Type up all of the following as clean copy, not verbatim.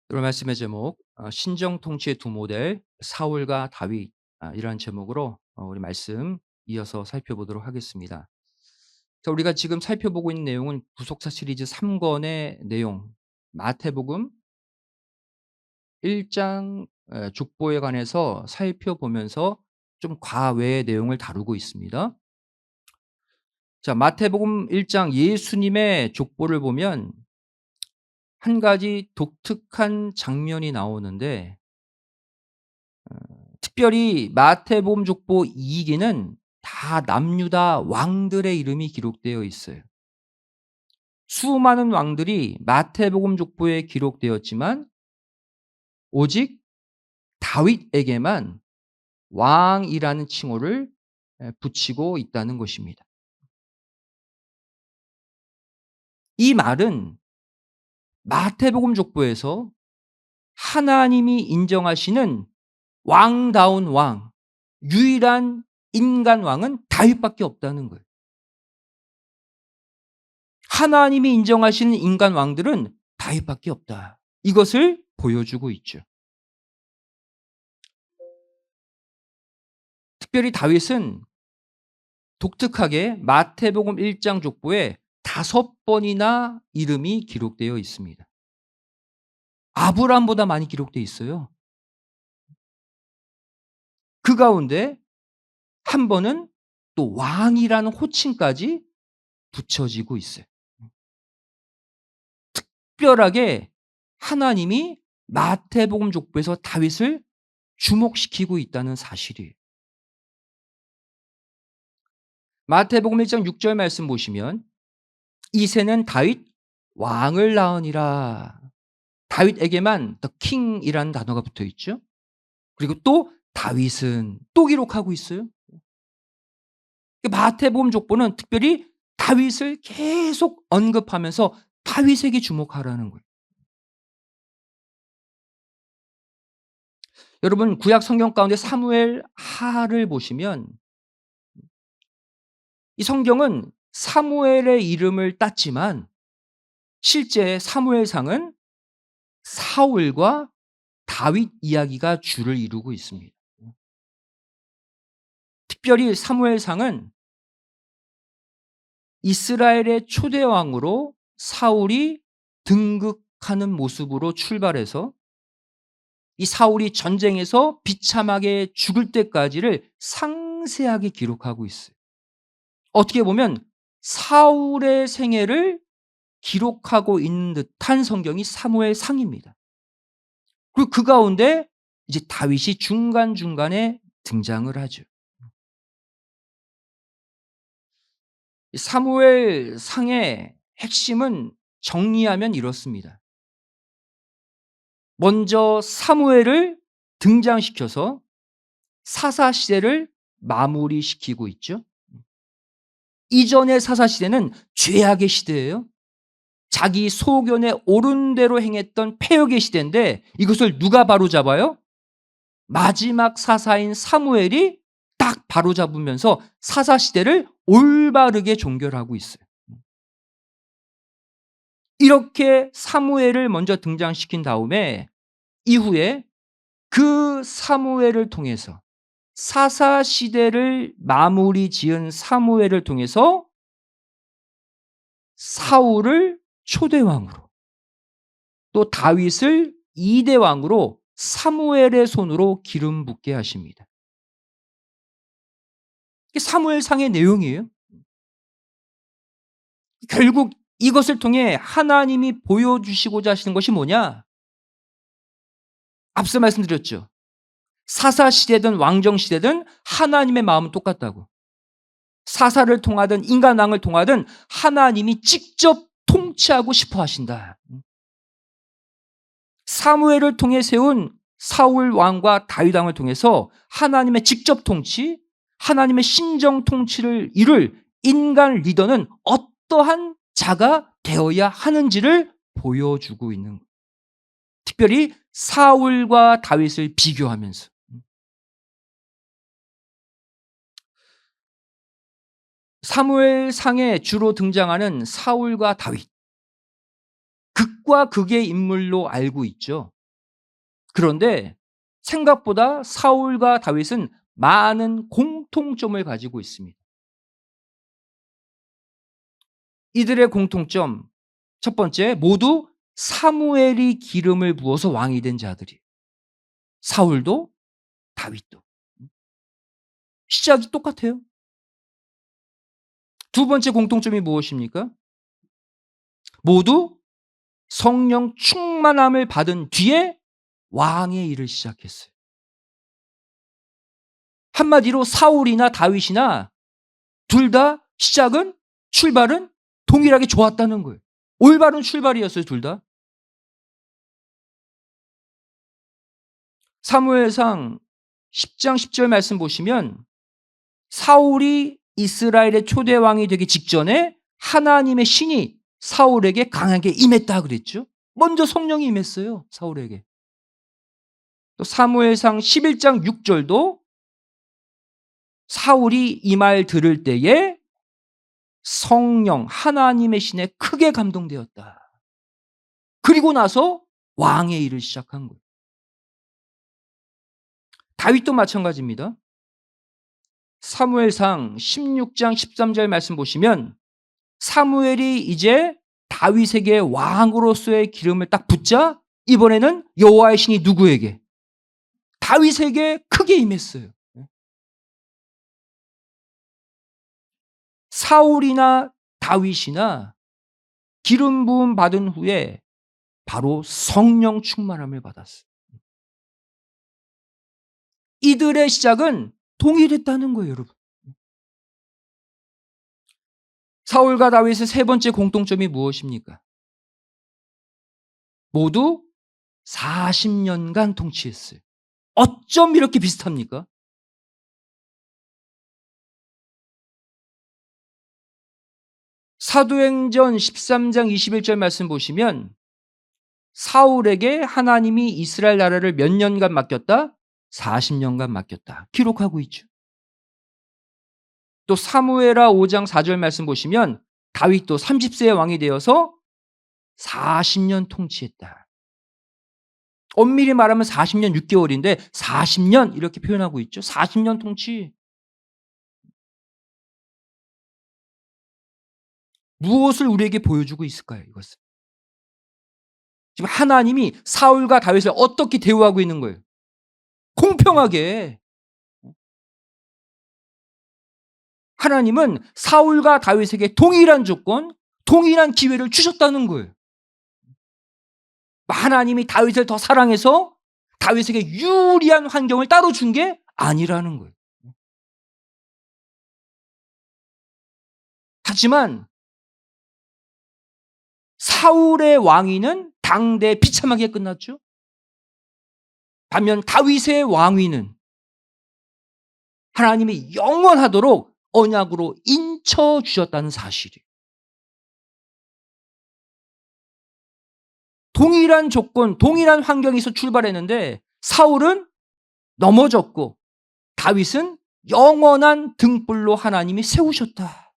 오늘 말씀의 제목 신정 통치의 두 모델 사울과 다윗, 이라는 제목으로 우리 말씀 이어서 살펴보도록 하겠습니다. 자, 우리가 지금 살펴보고 있는 내용은 구속사 시리즈 3 권의 내용, 마태복음 1장 족보에 관해서 살펴보면서 좀 과외의 내용을 다루고 있습니다. 자, 마태복음 1장 예수님의 족보를 보면 한 가지 독특한 장면이 나오는데, 특별히 마태복음 족보 2 기는 다 남유다 왕들의 이름이 기록되어 있어요. 수많은 왕들이 마태복음 족보에 기록되었지만 오직 다윗에게만 왕이라는 칭호를 붙이고 있다는 것입니다. 이 말은 마태복음 족보에서 하나님이 인정하시는 왕다운 왕, 유일한 인간 왕은 다윗밖에 없다는 거예요. 하나님이 인정하시는 인간 왕들은 다윗밖에 없다. 이것을 보여주고 있죠. 특별히 다윗은 독특하게 마태복음 1장 족보에 5번이나 이름이 기록되어 있습니다. 아브라함보다 많이 기록되어 있어요. 그 가운데 한 번은 또 왕이라는 호칭까지 붙여지고 있어요. 특별하게 하나님이 마태복음 족보에서 다윗을 주목시키고 있다는 사실이에요. 마태복음 1장 6절 말씀 보시면 이새는 다윗 왕을 낳으니라. 다윗에게만 the king이라는 단어가 붙어 있죠. 그리고 또 다윗은 또 기록하고 있어요. 마태복음 족보는 특별히 다윗을 계속 언급하면서 다윗에게 주목하라는 거예요. 여러분, 구약 성경 가운데 사무엘 하를 보시면 이 성경은 사무엘의 이름을 땄지만 실제 사무엘상은 사울과 다윗 이야기가 주를 이루고 있습니다. 특별히 사무엘상은 이스라엘의 초대 왕으로 사울이 등극하는 모습으로 출발해서 이 사울이 전쟁에서 비참하게 죽을 때까지를 상세하게 기록하고 있어요. 어떻게 보면 사울의 생애를 기록하고 있는 듯한 성경이 사무엘상입니다. 그리고 그 가운데 이제 다윗이 중간중간에 등장을 하죠. 이 사무엘상의 핵심은 정리하면 이렇습니다. 먼저 사무엘을 등장시켜서 사사시대를 마무리시키고 있죠. 이전의 사사시대는 죄악의 시대예요. 자기 소견에 옳은 대로 행했던 패역의 시대인데 이것을 누가 바로잡아요? 마지막 사사인 사무엘이 딱 바로잡으면서 사사시대를 올바르게 종결하고 있어요. 이렇게 사무엘을 먼저 등장시킨 다음에 이후에 그 사무엘을 통해서 사사시대를 마무리 지은 사무엘을 통해서 사울을 초대왕으로, 또 다윗을 2대 왕으로 사무엘의 손으로 기름 붓게 하십니다. 이게 사무엘상의 내용이에요. 결국 이것을 통해 하나님이 보여주시고자 하시는 것이 뭐냐? 앞서 말씀드렸죠. 사사시대든 왕정시대든 하나님의 마음은 똑같다고. 사사를 통하든 인간 왕을 통하든 하나님이 직접 통치하고 싶어 하신다. 사무엘을 통해 세운 사울 왕과 다윗 왕을 통해서 하나님의 직접 통치, 하나님의 신정 통치를 이룰 인간 리더는 어떠한 자가 되어야 하는지를 보여주고 있는 거예요. 특별히 사울과 다윗을 비교하면서. 사무엘상에 주로 등장하는 사울과 다윗, 극과 극의 인물로 알고 있죠. 그런데 생각보다 사울과 다윗은 많은 공통점을 가지고 있습니다. 이들의 공통점 첫 번째, 모두 사무엘이 기름을 부어서 왕이 된 자들이에요. 사울도 다윗도. 시작이 똑같아요. 두 번째 공통점이 무엇입니까? 모두 성령 충만함을 받은 뒤에 왕의 일을 시작했어요. 한마디로 사울이나 다윗이나 둘 다 출발은 동일하게 좋았다는 거예요. 올바른 출발이었어요, 둘 다. 사무엘상 10장 10절 말씀 보시면 사울이 이스라엘의 초대 왕이 되기 직전에 하나님의 신이 사울에게 강하게 임했다 그랬죠. 먼저 성령이 임했어요, 사울에게. 또 사무엘상 11장 6절도 사울이 이 말 들을 때에 성령 하나님의 신에 크게 감동되었다. 그리고 나서 왕의 일을 시작한 거예요. 다윗도 마찬가지입니다. 사무엘상 16장 13절 말씀 보시면 사무엘이 이제 다윗에게 왕으로서의 기름을 딱 붓자 이번에는 여호와의 신이 누구에게? 다윗에게 크게 임했어요. 사울이나 다윗이나 기름 부음 받은 후에 바로 성령 충만함을 받았어요. 이들의 시작은 동일했다는 거예요, 여러분. 사울과 다윗의 세 번째 공통점이 무엇입니까? 모두 40년간 통치했어요. 어쩜 이렇게 비슷합니까? 사도행전 13장 21절 말씀 보시면 사울에게 하나님이 이스라엘 나라를 몇 년간 맡겼다? 40년간 맡겼다. 기록하고 있죠. 또 사무엘하 5장 4절 말씀 보시면 다윗도 30세의 왕이 되어서 40년 통치했다. 엄밀히 말하면 40년 6개월인데 40년 이렇게 표현하고 있죠. 40년 통치. 무엇을 우리에게 보여주고 있을까요? 이것은. 지금 하나님이 사울과 다윗을 어떻게 대우하고 있는 거예요? 공평하게. 하나님은 사울과 다윗에게 동일한 조건, 동일한 기회를 주셨다는 거예요. 하나님이 다윗을 더 사랑해서 다윗에게 유리한 환경을 따로 준 게 아니라는 거예요. 하지만 사울의 왕위는 당대 비참하게 끝났죠. 반면 다윗의 왕위는 하나님이 영원하도록 언약으로 인쳐 주셨다는 사실이에요. 동일한 조건, 동일한 환경에서 출발했는데 사울은 넘어졌고 다윗은 영원한 등불로 하나님이 세우셨다.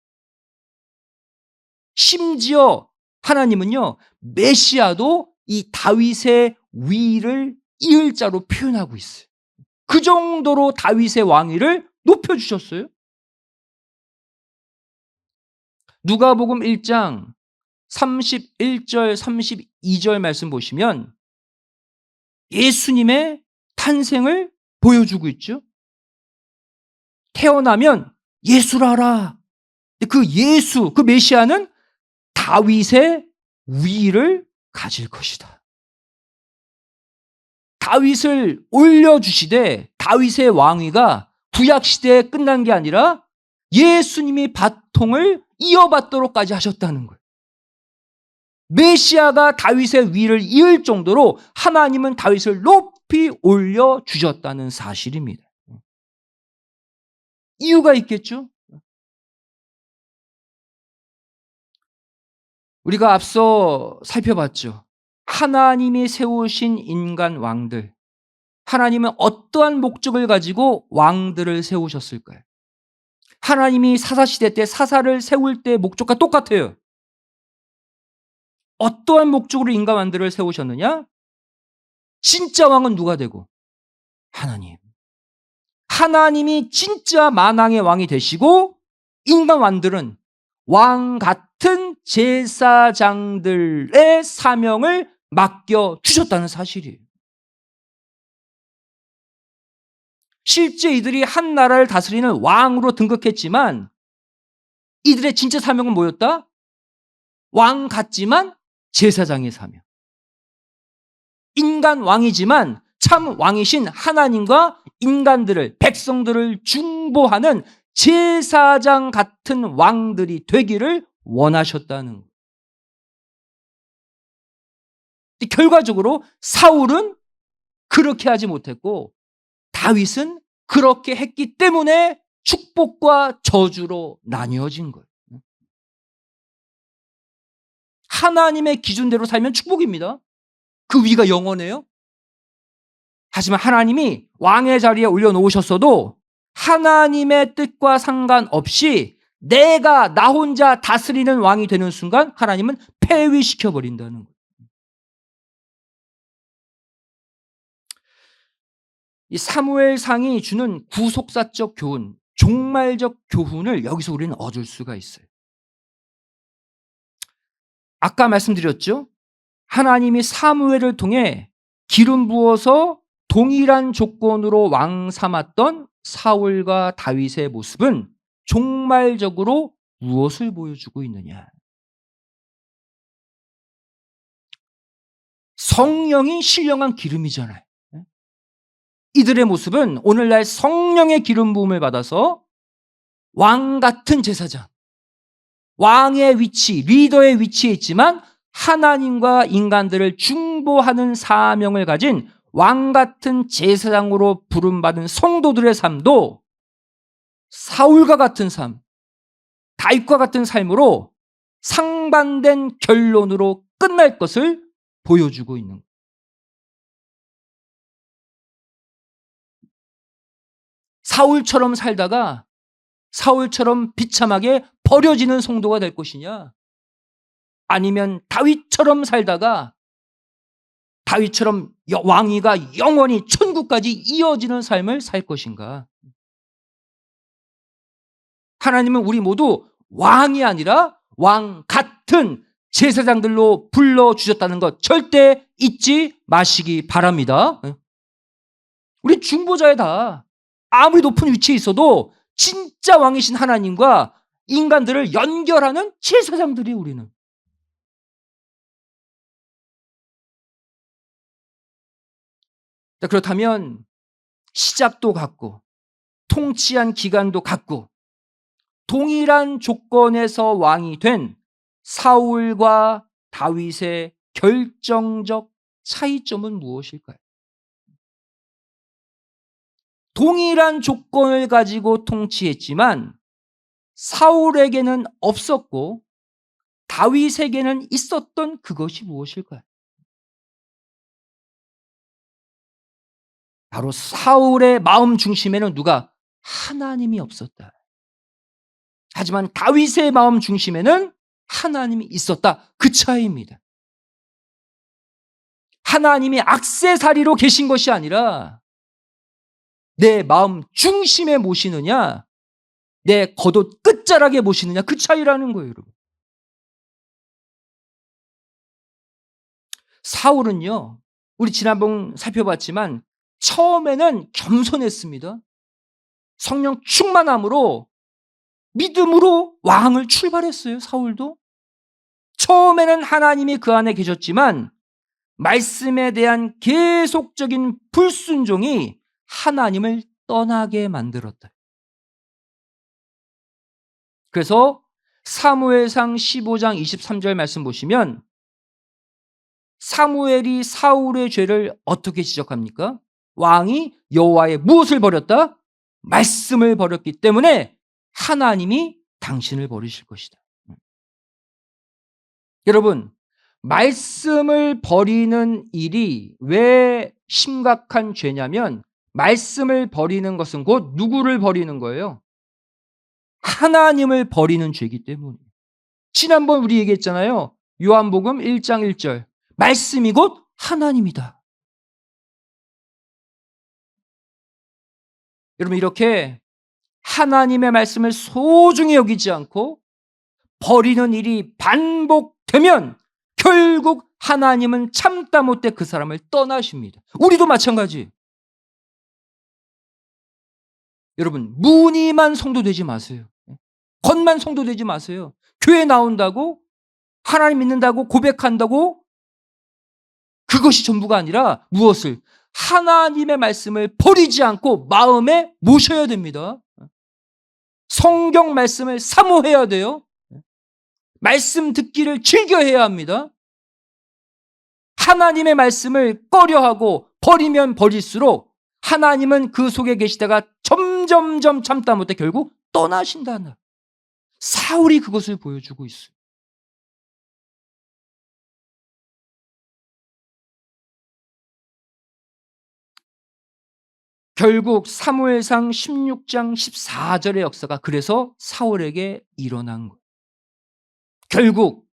심지어 하나님은요, 메시아도 이 다윗의 위를 이을 자로 표현하고 있어요. 그 정도로 다윗의 왕위를 높여주셨어요. 누가복음 1장 31절 32절 말씀 보시면 예수님의 탄생을 보여주고 있죠. 태어나면 예수라라. 그 예수, 그 메시아는 다윗의 위를 가질 것이다. 다윗을 올려주시되 다윗의 왕위가 구약시대에 끝난 게 아니라 예수님이 바통을 이어받도록까지 하셨다는 거예요. 메시아가 다윗의 위를 이을 정도로 하나님은 다윗을 높이 올려주셨다는 사실입니다. 이유가 있겠죠? 우리가 앞서 살펴봤죠. 하나님이 세우신 인간 왕들, 하나님은 어떠한 목적을 가지고 왕들을 세우셨을까요? 하나님이 사사시대 때 사사를 세울 때 목적과 똑같아요. 어떠한 목적으로 인간 왕들을 세우셨느냐? 진짜 왕은 누가 되고? 하나님. 하나님이 진짜 만왕의 왕이 되시고 인간 왕들은 왕 같은 제사장들의 사명을 맡겨 주셨다는 사실이에요. 실제 이들이 한 나라를 다스리는 왕으로 등극했지만 이들의 진짜 사명은 뭐였다? 왕 같지만 제사장의 사명. 인간 왕이지만 참 왕이신 하나님과 인간들을, 백성들을 중보하는 제사장 같은 왕들이 되기를 원하셨다는 거예요. 결과적으로 사울은 그렇게 하지 못했고 다윗은 그렇게 했기 때문에 축복과 저주로 나뉘어진 거예요. 하나님의 기준대로 살면 축복입니다. 그 위가 영원해요. 하지만 하나님이 왕의 자리에 올려놓으셨어도 하나님의 뜻과 상관없이 내가 나 혼자 다스리는 왕이 되는 순간 하나님은 폐위시켜버린다는 거예요. 이 사무엘상이 주는 구속사적 교훈, 종말적 교훈을 여기서 우리는 얻을 수가 있어요. 아까 말씀드렸죠? 하나님이 사무엘을 통해 기름 부어서 동일한 조건으로 왕 삼았던 사울과 다윗의 모습은 종말적으로 무엇을 보여주고 있느냐? 성령이 신령한 기름이잖아요. 이들의 모습은 오늘날 성령의 기름 부음을 받아서 왕 같은 제사장, 왕의 위치, 리더의 위치에 있지만 하나님과 인간들을 중보하는 사명을 가진 왕 같은 제사장으로 부름받은 성도들의 삶도 사울과 같은 삶, 다윗과 같은 삶으로 상반된 결론으로 끝날 것을 보여주고 있는 거예요. 사울처럼 살다가 사울처럼 비참하게 버려지는 성도가 될 것이냐? 아니면 다윗처럼 살다가 다윗처럼 왕위가 영원히 천국까지 이어지는 삶을 살 것인가? 하나님은 우리 모두 왕이 아니라 왕 같은 제사장들로 불러주셨다는 것 절대 잊지 마시기 바랍니다. 우리 중보자이다. 아무리 높은 위치에 있어도 진짜 왕이신 하나님과 인간들을 연결하는 제사장들이 우리는. 그렇다면 시작도 같고 통치한 기간도 같고 동일한 조건에서 왕이 된 사울과 다윗의 결정적 차이점은 무엇일까요? 동일한 조건을 가지고 통치했지만 사울에게는 없었고 다윗에게는 있었던 그것이 무엇일까요? 바로 사울의 마음 중심에는 누가? 하나님이 없었다. 하지만 다윗의 마음 중심에는 하나님이 있었다. 그 차이입니다. 하나님이 액세서리로 계신 것이 아니라 내 마음 중심에 모시느냐, 내 겉옷 끝자락에 모시느냐, 그 차이라는 거예요, 여러분. 사울은요, 우리 지난번 살펴봤지만 처음에는 겸손했습니다. 성령 충만함으로 믿음으로 왕을 출발했어요. 사울도 처음에는 하나님이 그 안에 계셨지만 말씀에 대한 계속적인 불순종이 하나님을 떠나게 만들었다. 그래서 사무엘상 15장 23절 말씀 보시면 사무엘이 사울의 죄를 어떻게 지적합니까? 왕이 여호와의 무엇을 버렸다? 말씀을 버렸기 때문에 하나님이 당신을 버리실 것이다. 여러분, 말씀을 버리는 일이 왜 심각한 죄냐면 말씀을 버리는 것은 곧 누구를 버리는 거예요? 하나님을 버리는 죄이기 때문이에요. 지난번 우리 얘기했잖아요. 요한복음 1장 1절. 말씀이 곧 하나님이다. 여러분 이렇게 하나님의 말씀을 소중히 여기지 않고 버리는 일이 반복되면 결국 하나님은 참다 못해 그 사람을 떠나십니다. 우리도 마찬가지. 여러분 무늬만 성도 되지 마세요. 겉만 성도 되지 마세요. 교회 나온다고 하나님 믿는다고 고백한다고 그것이 전부가 아니라 무엇을? 하나님의 말씀을 버리지 않고 마음에 모셔야 됩니다. 성경 말씀을 사모해야 돼요. 말씀 듣기를 즐겨해야 합니다. 하나님의 말씀을 꺼려하고 버리면 버릴수록 하나님은 그 속에 계시다가 점점점 참다 못해 결국 떠나신다는, 사울이 그것을 보여주고 있어요. 결국 사무엘상 16장 14절의 역사가 그래서 사울에게 일어난 거예요. 결국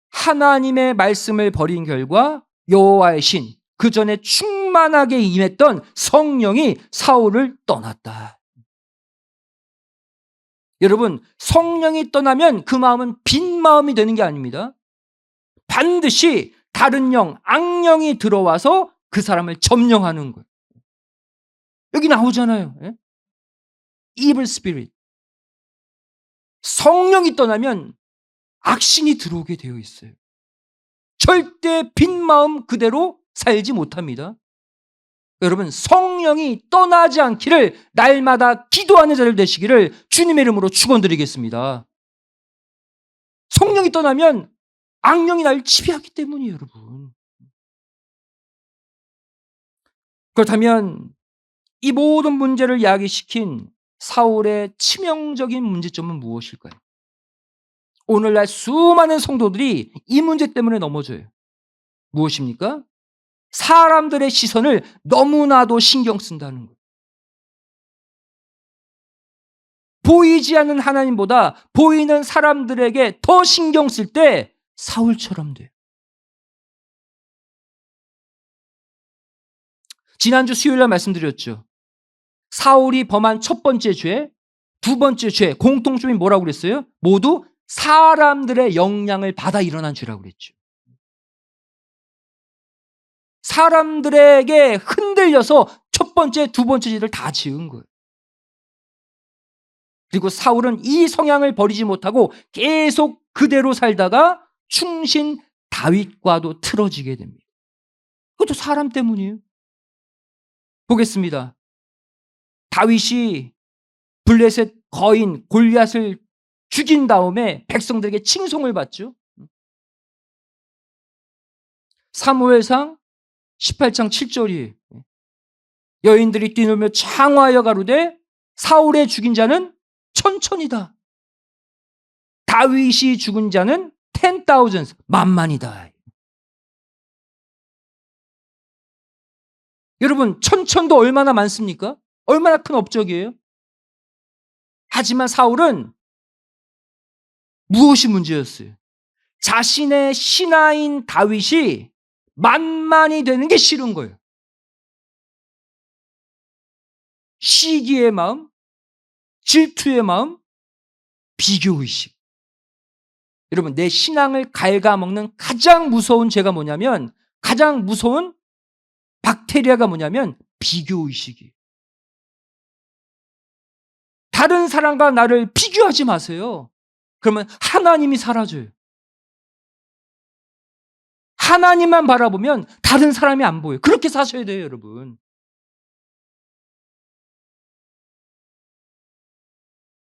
하나님의 말씀을 버린 결과 여호와의 신, 그 전에 충만하게 임했던 성령이 사울을 떠났다. 여러분 성령이 떠나면 그 마음은 빈 마음이 되는 게 아닙니다. 반드시 다른 영, 악령이 들어와서 그 사람을 점령하는 거예요. 여기 나오잖아요. 예? Evil spirit. 성령이 떠나면 악신이 들어오게 되어 있어요. 절대 빈 마음 그대로 살지 못합니다. 여러분 성령이 떠나지 않기를 날마다 기도하는 자들 되시기를 주님의 이름으로 축원드리겠습니다. 성령이 떠나면 악령이 날 지배하기 때문이에요, 여러분. 그렇다면 이 모든 문제를 야기시킨 사울의 치명적인 문제점은 무엇일까요? 오늘날 수많은 성도들이 이 문제 때문에 넘어져요. 무엇입니까? 사람들의 시선을 너무나도 신경 쓴다는 거예요. 보이지 않는 하나님보다 보이는 사람들에게 더 신경 쓸 때 사울처럼 돼요. 지난주 수요일날 말씀드렸죠. 사울이 범한 첫 번째 죄, 두 번째 죄, 공통점이 뭐라고 그랬어요? 모두 사람들의 영향을 받아 일어난 죄라고 그랬죠. 사람들에게 흔들려서 첫 번째, 두 번째 죄를 다 지은 거예요. 그리고 사울은 이 성향을 버리지 못하고 계속 그대로 살다가 충신 다윗과도 틀어지게 됩니다. 그것도 사람 때문이에요. 보겠습니다. 다윗이 블레셋 거인 골리앗을 죽인 다음에 백성들에게 칭송을 받죠. 사무엘상 18장 7절이 여인들이 뛰놀며 창화하여 가로되 사울의 죽인 자는 천천이다. 다윗이 죽은 자는 10,000 만만이다. 여러분 천천도 얼마나 많습니까? 얼마나 큰 업적이에요? 하지만 사울은 무엇이 문제였어요? 자신의 신하인 다윗이 만만이 되는 게 싫은 거예요. 시기의 마음, 질투의 마음, 비교의식. 여러분 내 신앙을 갉아먹는 가장 무서운 죄가 뭐냐면, 가장 무서운 박테리아가 뭐냐면 비교의식이에요. 다른 사람과 나를 비교하지 마세요. 그러면 하나님이 사라져요. 하나님만 바라보면 다른 사람이 안 보여요. 그렇게 사셔야 돼요, 여러분.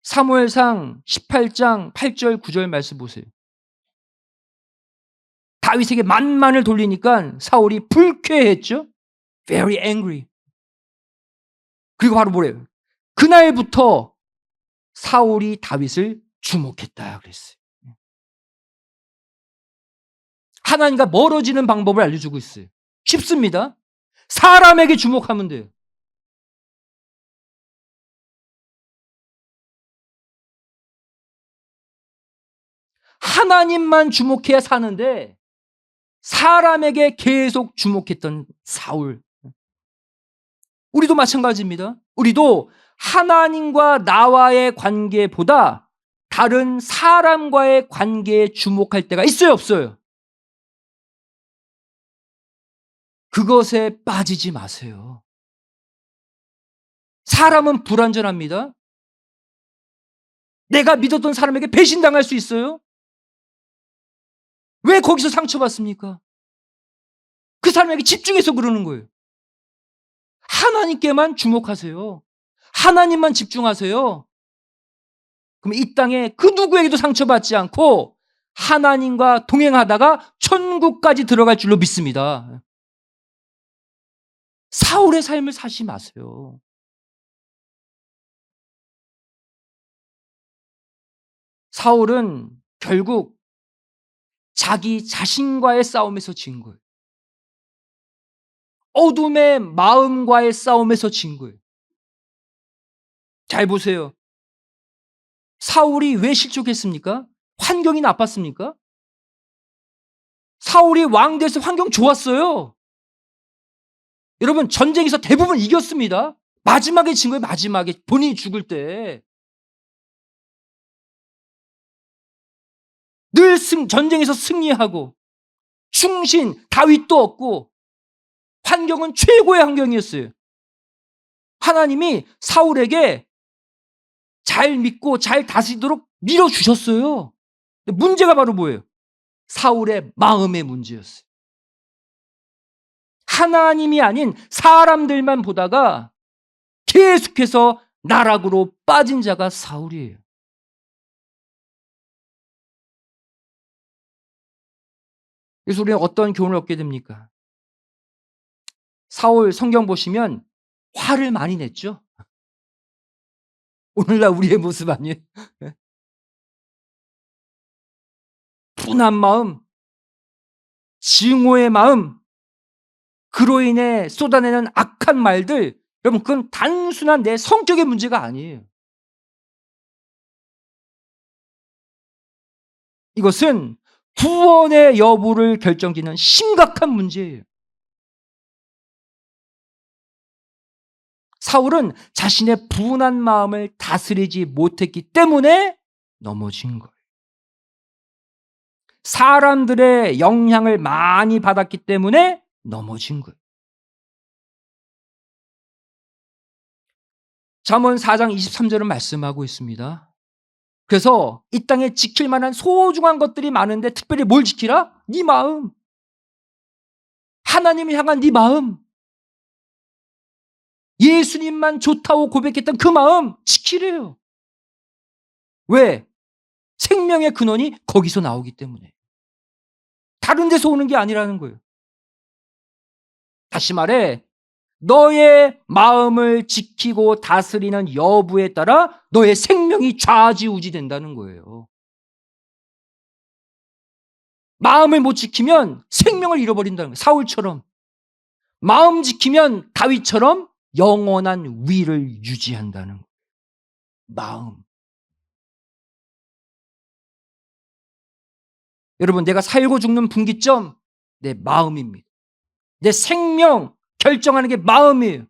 사무엘상 18장 8절 9절 말씀 보세요. 다윗에게 만만을 돌리니까 사울이 불쾌했죠. Very angry. 그리고 바로 뭐래요? 그날부터 사울이 다윗을 주목했다 그랬어요. 하나님과 멀어지는 방법을 알려주고 있어요. 쉽습니다. 사람에게 주목하면 돼요. 하나님만 주목해야 사는데 사람에게 계속 주목했던 사울. 우리도 마찬가지입니다. 우리도 하나님과 나와의 관계보다 다른 사람과의 관계에 주목할 때가 있어요, 없어요? 그것에 빠지지 마세요. 사람은 불완전합니다. 내가 믿었던 사람에게 배신당할 수 있어요. 왜 거기서 상처받습니까? 그 사람에게 집중해서 그러는 거예요. 하나님께만 주목하세요. 하나님만 집중하세요. 그럼 이 땅에 그 누구에게도 상처받지 않고 하나님과 동행하다가 천국까지 들어갈 줄로 믿습니다. 사울의 삶을 사시 마세요. 사울은 결국 자기 자신과의 싸움에서 진 거예요. 어둠의 마음과의 싸움에서 진 거예요. 잘 보세요. 사울이 왜 실족했습니까? 환경이 나빴습니까? 사울이 왕 돼서 환경 좋았어요. 여러분, 전쟁에서 대부분 이겼습니다. 마지막에 진 거예요, 마지막에. 본인이 죽을 때. 늘 전쟁에서 승리하고, 충신, 다윗도 없고, 환경은 최고의 환경이었어요. 하나님이 사울에게 잘 믿고 잘 다스리도록 밀어주셨어요. 문제가 바로 뭐예요? 사울의 마음의 문제였어요. 하나님이 아닌 사람들만 보다가 계속해서 나락으로 빠진 자가 사울이에요. 그래서 우리는 어떤 교훈을 얻게 됩니까? 사울 성경 보시면 화를 많이 냈죠? 오늘날 우리의 모습 아니에요? 분한 마음, 증오의 마음, 그로 인해 쏟아내는 악한 말들, 여러분, 그건 단순한 내 성격의 문제가 아니에요. 이것은 구원의 여부를 결정짓는 심각한 문제예요. 사울은 자신의 분한 마음을 다스리지 못했기 때문에 넘어진 거예요. 사람들의 영향을 많이 받았기 때문에 넘어진 거예요. 잠언 4장 23절은 말씀하고 있습니다. 그래서 이 땅에 지킬 만한 소중한 것들이 많은데 특별히 뭘 지키라? 네 마음. 하나님을 향한 네 마음. 예수님만 좋다고 고백했던 그 마음 지키래요. 왜? 생명의 근원이 거기서 나오기 때문에. 다른 데서 오는 게 아니라는 거예요. 다시 말해, 너의 마음을 지키고 다스리는 여부에 따라 너의 생명이 좌지우지 된다는 거예요. 마음을 못 지키면 생명을 잃어버린다는 거예요. 사울처럼. 마음 지키면 다윗처럼 영원한 위를 유지한다는 거예요. 마음. 여러분, 내가 살고 죽는 분기점, 내 마음입니다. 내 생명 결정하는 게 마음이에요.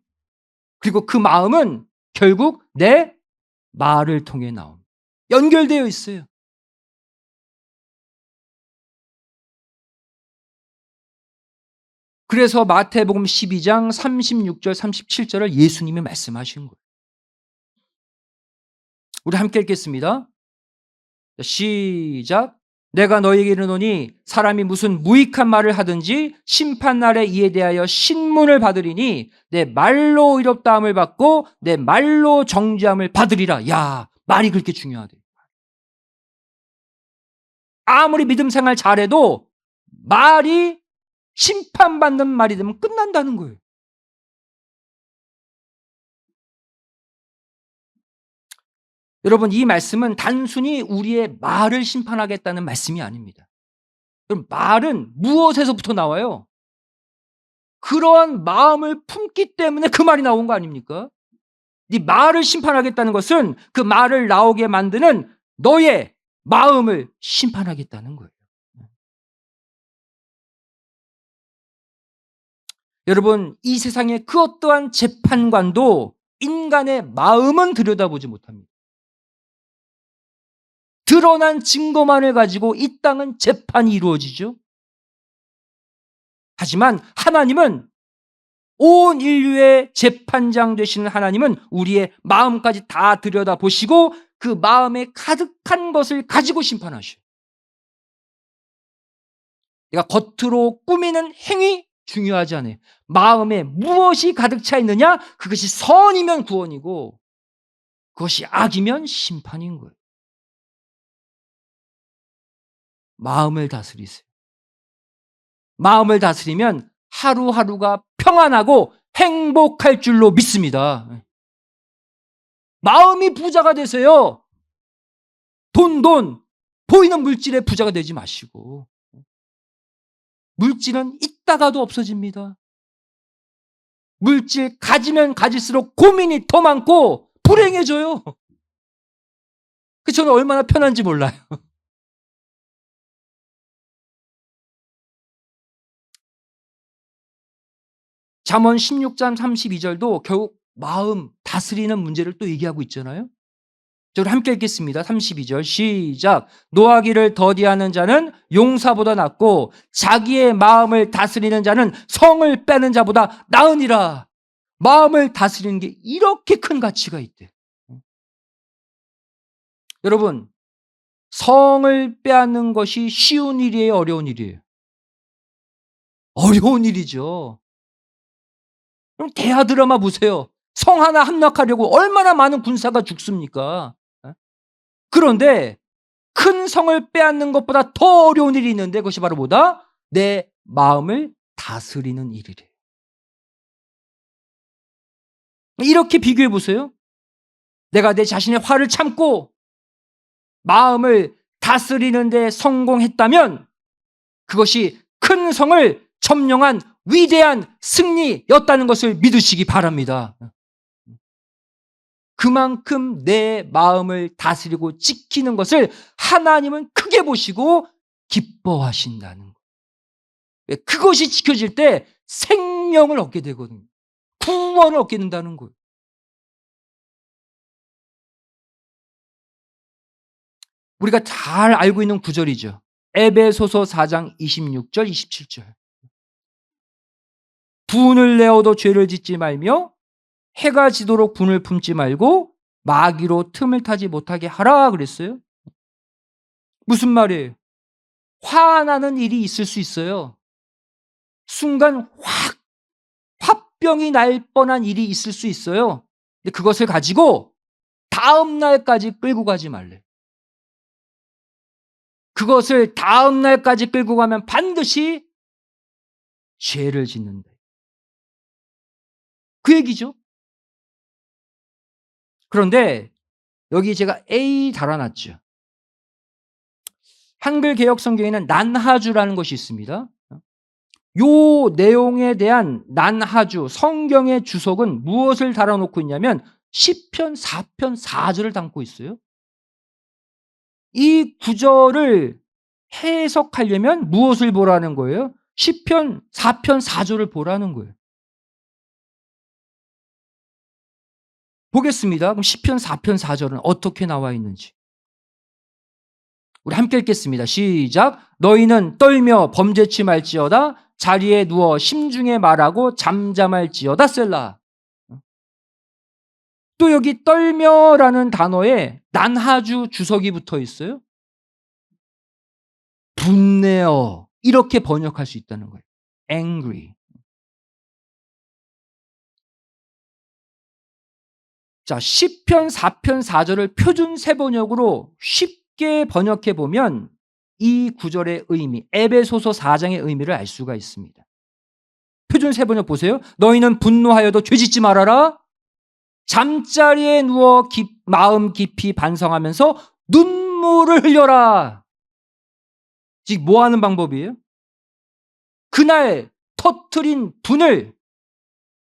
그리고 그 마음은 결국 내 말을 통해 나옵니다. 연결되어 있어요. 그래서 마태복음 12장 36절 37절을 예수님이 말씀하신 거예요. 우리 함께 읽겠습니다. 시작. 내가 너희에게 이르노니 사람이 무슨 무익한 말을 하든지 심판날에 이에 대하여 신문을 받으리니 내 말로 의롭다함을 받고 내 말로 정죄함을 받으리라. 야, 말이 그렇게 중요하대. 아무리 믿음 생활 잘해도 말이 심판받는 말이 되면 끝난다는 거예요. 여러분, 이 말씀은 단순히 우리의 말을 심판하겠다는 말씀이 아닙니다. 그럼 말은 무엇에서부터 나와요? 그러한 마음을 품기 때문에 그 말이 나온 거 아닙니까? 네 말을 심판하겠다는 것은 그 말을 나오게 만드는 너의 마음을 심판하겠다는 거예요. 여러분, 이 세상의 그 어떠한 재판관도 인간의 마음은 들여다보지 못합니다. 드러난 증거만을 가지고 이 땅은 재판이 이루어지죠. 하지만 하나님은, 온 인류의 재판장 되시는 하나님은 우리의 마음까지 다 들여다보시고 그 마음에 가득한 것을 가지고 심판하셔요. 그러니까 겉으로 꾸미는 행위 중요하지 않아요. 마음에 무엇이 가득 차 있느냐? 그것이 선이면 구원이고 그것이 악이면 심판인 거예요. 마음을 다스리세요. 마음을 다스리면 하루하루가 평안하고 행복할 줄로 믿습니다. 마음이 부자가 되세요. 돈, 보이는 물질의 부자가 되지 마시고. 물질은 있다가도 없어집니다. 물질 가지면 가질수록 고민이 더 많고 불행해져요. 그 저는 얼마나 편한지 몰라요. 잠언 16장 32절도 결국 마음 다스리는 문제를 또 얘기하고 있잖아요. 자, 우리 함께 읽겠습니다. 32절 시작. 노하기를 더디하는 자는 용사보다 낫고 자기의 마음을 다스리는 자는 성을 빼는 자보다 나으니라. 마음을 다스리는 게 이렇게 큰 가치가 있대. 여러분, 성을 빼앗는 것이 쉬운 일이에요, 어려운 일이에요? 어려운 일이죠. 그럼 대하 드라마 보세요. 성 하나 함락하려고 얼마나 많은 군사가 죽습니까? 그런데 큰 성을 빼앗는 것보다 더 어려운 일이 있는데 그것이 바로 뭐다? 내 마음을 다스리는 일이래요. 이렇게 비교해 보세요. 내가 내 자신의 화를 참고 마음을 다스리는 데 성공했다면 그것이 큰 성을 점령한 위대한 승리였다는 것을 믿으시기 바랍니다. 그만큼 내 마음을 다스리고 지키는 것을 하나님은 크게 보시고 기뻐하신다는 거예요. 그것이 지켜질 때 생명을 얻게 되거든요. 구원을 얻게 된다는 거예요. 우리가 잘 알고 있는 구절이죠. 에베소서 4장 26절 27절. 분을 내어도 죄를 짓지 말며 해가 지도록 분을 품지 말고 마귀로 틈을 타지 못하게 하라 그랬어요. 무슨 말이에요? 화나는 일이 있을 수 있어요. 순간 확 화병이 날 뻔한 일이 있을 수 있어요. 근데 그것을 가지고 다음 날까지 끌고 가지 말래. 그것을 다음 날까지 끌고 가면 반드시 죄를 짓는다. 그 얘기죠. 그런데 여기 제가 A 달아놨죠. 한글 개역 성경에는 난하주라는 것이 있습니다. 요 내용에 대한 난하주 성경의 주석은 무엇을 달아놓고 있냐면 시편 4편 4절을 담고 있어요. 이 구절을 해석하려면 무엇을 보라는 거예요? 시편 4편 4절을 보라는 거예요. 보겠습니다. 그럼 시편 4편 4절은 어떻게 나와 있는지. 우리 함께 읽겠습니다. 시작. 너희는 떨며 범죄치 말지어다. 자리에 누워 심중에 말하고 잠잠할지어다. 셀라. 또 여기 떨며라는 단어에 난하주 주석이 붙어 있어요. 분내어 이렇게 번역할 수 있다는 거예요. angry. 자, 시편 4편 4절을 표준 세번역으로 쉽게 번역해 보면 이 구절의 의미, 에베소서 4장의 의미를 알 수가 있습니다. 표준 세번역 보세요. 너희는 분노하여도 죄짓지 말아라. 잠자리에 누워 마음 깊이 반성하면서 눈물을 흘려라. 즉 뭐 하는 방법이에요? 그날 터뜨린 분을,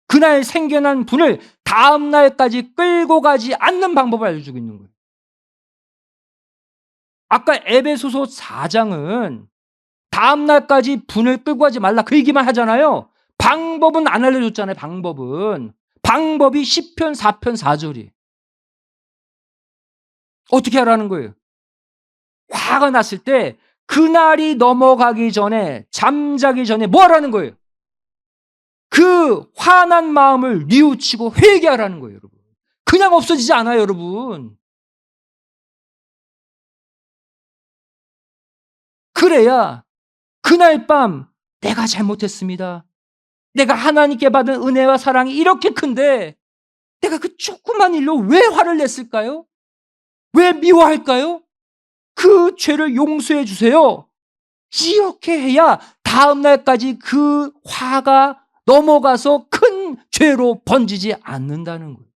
그날 생겨난 분을 다음 날까지 끌고 가지 않는 방법을 알려주고 있는 거예요. 아까 에베소서 4장은 다음 날까지 분을 끌고 가지 말라 그 얘기만 하잖아요. 방법은 안 알려줬잖아요. 방법은 방법이 시편 4편 4절이에요. 어떻게 하라는 거예요? 화가 났을 때 그날이 넘어가기 전에, 잠자기 전에 뭐 하라는 거예요? 그 화난 마음을 뉘우치고 회개하라는 거예요, 여러분. 그냥 없어지지 않아요, 여러분. 그래야 그날 밤 내가 잘못했습니다. 내가 하나님께 받은 은혜와 사랑이 이렇게 큰데 내가 그 조그만 일로 왜 화를 냈을까요? 왜 미워할까요? 그 죄를 용서해 주세요. 이렇게 해야 다음 날까지 그 화가 넘어가서 큰 죄로 번지지 않는다는 거예요.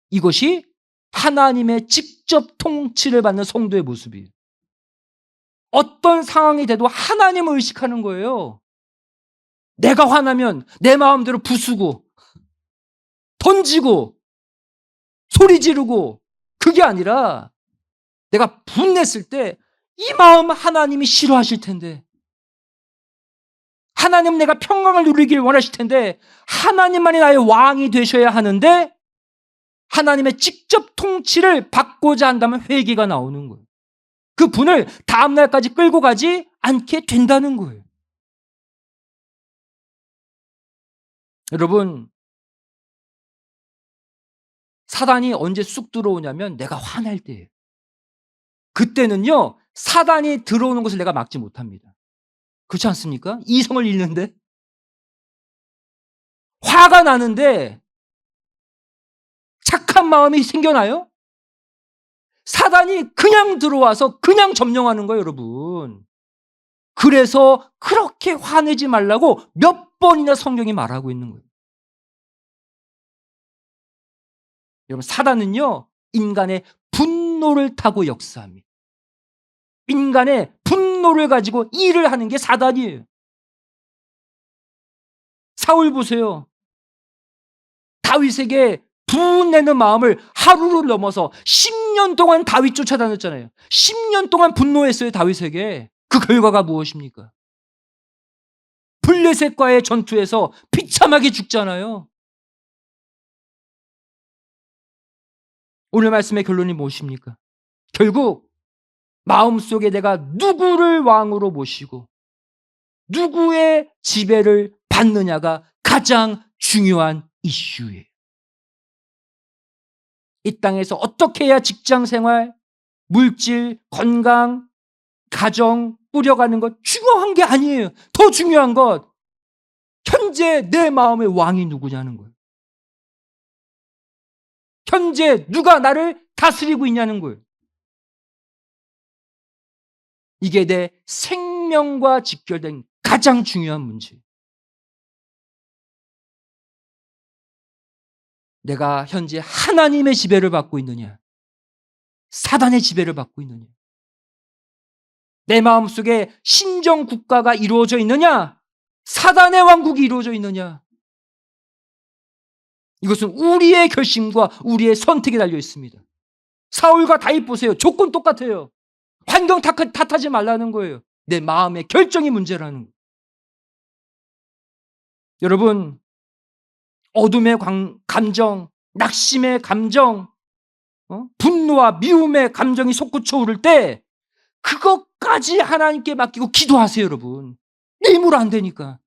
이것이 하나님의 직접 통치를 받는 성도의 모습이에요. 어떤 상황이 돼도 하나님을 의식하는 거예요. 내가 화나면 내 마음대로 부수고 던지고 소리 지르고, 그게 아니라 내가 분냈을 때 이 마음 하나님이 싫어하실 텐데, 하나님 내가 평강을 누리길 원하실 텐데, 하나님만이 나의 왕이 되셔야 하는데 하나님의 직접 통치를 받고자 한다면 회개가 나오는 거예요. 그 분을 다음 날까지 끌고 가지 않게 된다는 거예요. 여러분, 사단이 언제 쑥 들어오냐면 내가 화날 때예요. 그때는요, 사단이 들어오는 것을 내가 막지 못합니다. 그렇지 않습니까? 이성을 잃는데, 화가 나는데 착한 마음이 생겨나요? 사단이 그냥 들어와서 그냥 점령하는 거예요, 여러분. 그래서 그렇게 화내지 말라고 몇 번이나 성경이 말하고 있는 거예요. 여러분, 사단은요, 인간의 분노를 타고 역사합니다. 인간의 분노를 가지고 일을 하는 게 사단이에요. 사울 보세요. 다윗에게 분내는 마음을 하루를 넘어서 10년 동안 다윗 쫓아다녔잖아요. 10년 동안 분노했어요, 다윗에게. 그 결과가 무엇입니까? 블레셋과의 전투에서 비참하게 죽잖아요. 오늘 말씀의 결론이 무엇입니까? 결국 마음속에 내가 누구를 왕으로 모시고 누구의 지배를 받느냐가 가장 중요한 이슈예요. 이 땅에서 어떻게 해야 직장 생활, 물질, 건강, 가정 꾸려가는 것 중요한 게 아니에요. 더 중요한 것, 현재 내 마음의 왕이 누구냐는 거예요. 현재 누가 나를 다스리고 있냐는 거예요. 이게 내 생명과 직결된 가장 중요한 문제예요. 내가 현재 하나님의 지배를 받고 있느냐, 사단의 지배를 받고 있느냐, 내 마음속에 신정 국가가 이루어져 있느냐, 사단의 왕국이 이루어져 있느냐. 이것은 우리의 결심과 우리의 선택에 달려 있습니다. 사울과 다윗 보세요. 조건 똑같아요. 환경 탓하지 말라는 거예요. 내 마음의 결정이 문제라는 거예요. 여러분, 어둠의 감정, 낙심의 감정, 분노와 미움의 감정이 솟구쳐 오를 때 그것까지 하나님께 맡기고 기도하세요, 여러분. 내 힘으로 안 되니까.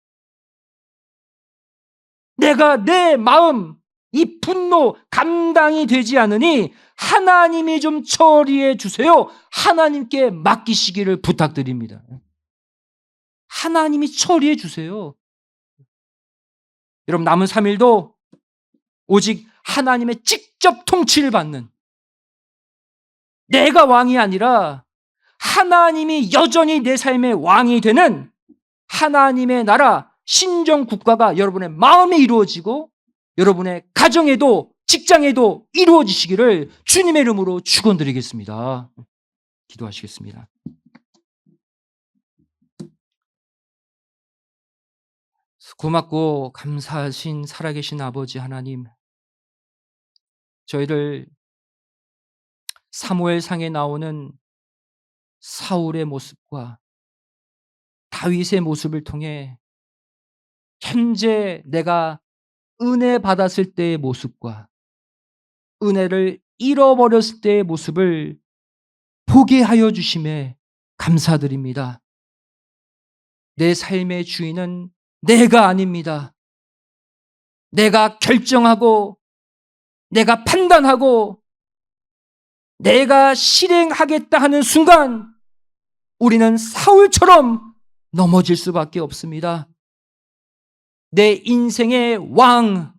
내가 내 마음, 이 분노 감당이 되지 않으니 하나님이 좀 처리해 주세요. 하나님께 맡기시기를 부탁드립니다. 하나님이 처리해 주세요. 여러분, 남은 3일도 오직 하나님의 직접 통치를 받는, 내가 왕이 아니라 하나님이 여전히 내 삶의 왕이 되는 하나님의 나라 신정 국가가 여러분의 마음에 이루어지고 여러분의 가정에도 직장에도 이루어지시기를 주님의 이름으로 축원드리겠습니다. 기도하시겠습니다. 고맙고 감사하신 살아계신 아버지 하나님, 저희를 사무엘상에 나오는 사울의 모습과 다윗의 모습을 통해 현재 내가 은혜 받았을 때의 모습과 은혜를 잃어버렸을 때의 모습을 보게 하여 주심에 감사드립니다. 내 삶의 주인은 내가 아닙니다. 내가 결정하고 내가 판단하고 내가 실행하겠다 하는 순간 우리는 사울처럼 넘어질 수밖에 없습니다. 내 인생의 왕,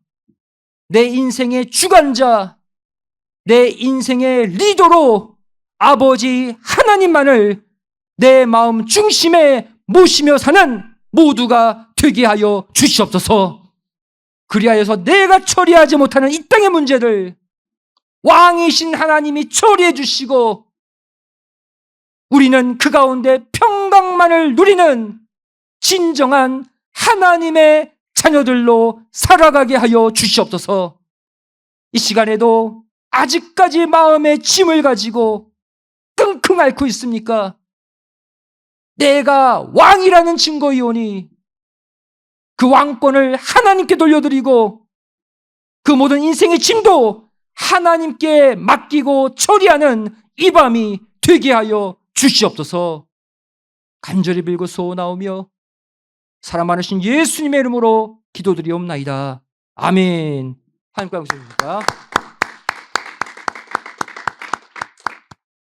내 인생의 주관자, 내 인생의 리더로 아버지 하나님만을 내 마음 중심에 모시며 사는 모두가 되게 하여 주시옵소서. 그리하여서 내가 처리하지 못하는 이 땅의 문제를 왕이신 하나님이 처리해 주시고 우리는 그 가운데 평강만을 누리는 진정한 하나님의 자녀들로 살아가게 하여 주시옵소서. 이 시간에도 아직까지 마음의 짐을 가지고 끙끙 앓고 있습니까? 내가 왕이라는 증거이오니 그 왕권을 하나님께 돌려드리고 그 모든 인생의 짐도 하나님께 맡기고 처리하는 이 밤이 되게 하여 주시옵소서. 간절히 빌고 소원하오며 사랑 많으신 예수님의 이름으로 기도드리옵나이다. 아멘. 하나님께 감사드립니다.